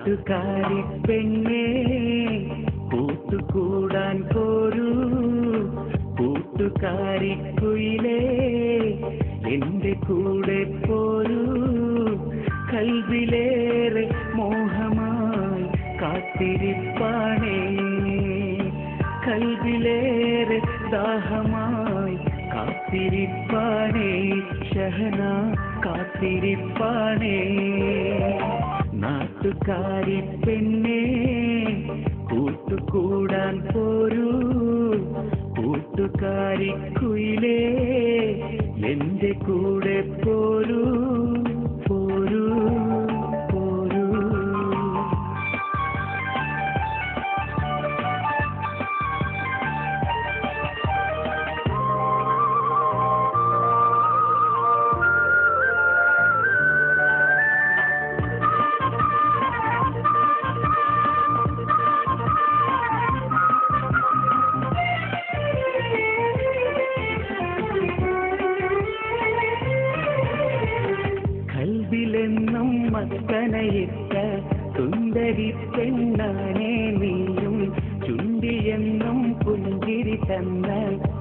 നാട്ടുകാരി പെണ്ണേ കൂട്ടുകൂടാൻ പോരൂ, കൂട്ടുകാരി കുയിലേ എന്റെ കൂടെ പോരൂ. കൽവിലേറെ മോഹമായി കാത്തിരിപ്പാണേ, കൽവിലേറെ ദാഹമായി കാത്തിരിപ്പാണേ, ഷഹന കാത്തിരിപ്പാണേ. നാട്ടുകാരി പെണ്ണേ കൂട്ടുകൂടാൻ പോരൂ, കൂട്ടുകാരി കുയിലേ എന്റെ കൂടെ പോരൂ, പോരൂ, പോരൂ. കൽവിലെന്നും മക്കനയിട്ട സുന്ദരി പെണ്ണാനേ നീയും, ചുണ്ടിയെന്നും പുഞ്ചിരി തന്ന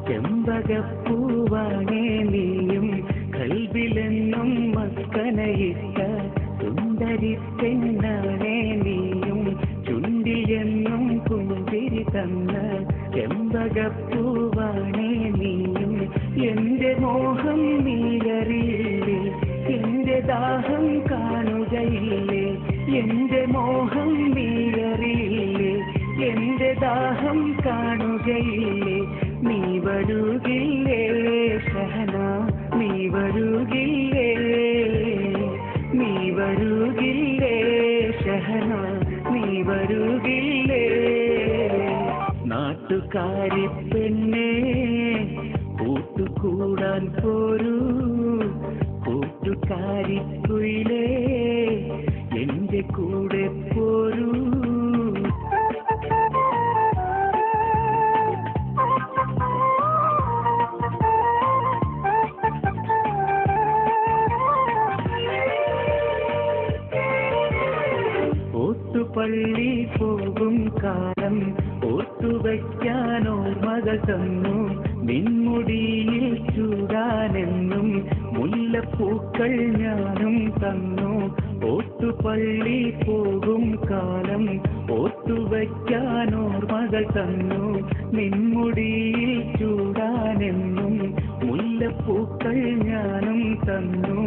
ചെമ്പകപ്പൂവാനേ നീയും. കൽവിലെന്നും മക്കനയിട്ട സുന്ദരി പെണ്ണാനേ നീയും, ചുണ്ടിയെന്നും പുഞ്ചിരി തന്ന ചെമ്പകപ്പൂവാനേ നീയും. എന്റെ മോഹം നീയറിയില്ലേ, എന്റെ ദാഹം കാണുകയില്ലേ, എന്റെ മോഹം നീയറിയില്ലേ, എന്റെ ദാഹം കാണുകയില്ലേ. നീ വരുകില്ലേ ഷഹന, നീ വരുകില്ലേ, നീ വരുകില്ലേ ഷഹന, നീ വരുകില്ലേ. നാട്ടുകാരി പെണ്ണേ കൂട്ടുകൂടാൻ പോരൂ, കൂട്ടുകാരി കുയിലേ എന്റെ കൂടെ പോരൂ. ഓട്ടുപള്ളി പോകും കാലം ഓർത്തുവയ്ക്കാനോർമകൾ തന്നു, നിൻമുടിയിൽ ചൂടാനെന്നും മുല്ലപ്പൂക്കൾ ഞാനും തന്നു. ഓട്ടുപള്ളി പോകും കാലം ഓർത്തുവയ്ക്കാനോർമകൾ തന്നു, നിൻമുടിയിൽ ചൂടാനെന്നും മുല്ലപ്പൂക്കൾ ഞാനും തന്നു.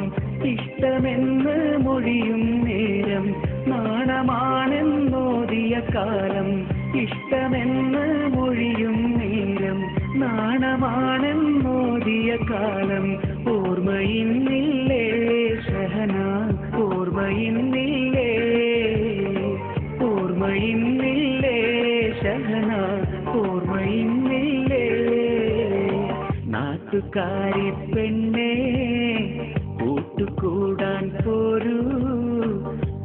ഇഷ്ടമെന്ന് മൊഴിയും നേരം നാണമാണെന്നോദിയ കാലം, ഇഷ്ടമെന്ന് മൊഴിയും നേരം നാണമാണെന്നോദിയ കാലം. ഓർമ്മയിന്നില്ലേ ഷഹന, ഓർമ്മയിന്നില്ലേ, ഓർമ്മയിന്നില്ലേ ഷഹന, ഓർമ്മയിന്നില്ലേ. നാട്ടുകാരി പെണ്ണേ കൂട്ടുകൂടാൻ പോരൂ,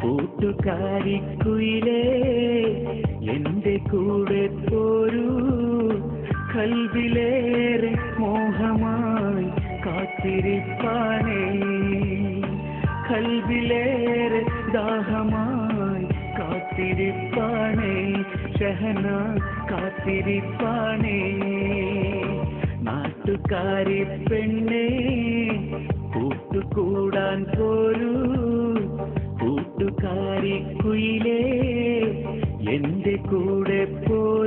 കൂട്ടുകാരി കുയിലേ എന്റെ കൂടെ പോരൂ. കൽവിലേറെ മോഹമായി കാത്തിരിപ്പാണേ, കൽവിലേറെ ദാഹമായി കാത്തിരിപ്പാണേ, ഷഹന കാത്തിരിപ്പാണേ. നാട്ടുകാരി പെണ്ണേ കൂട്ടുകൂടാൻ പോരൂ, കൂട്ടുകാരി കുയിലേ എന്റെ കൂടെ പോരൂ.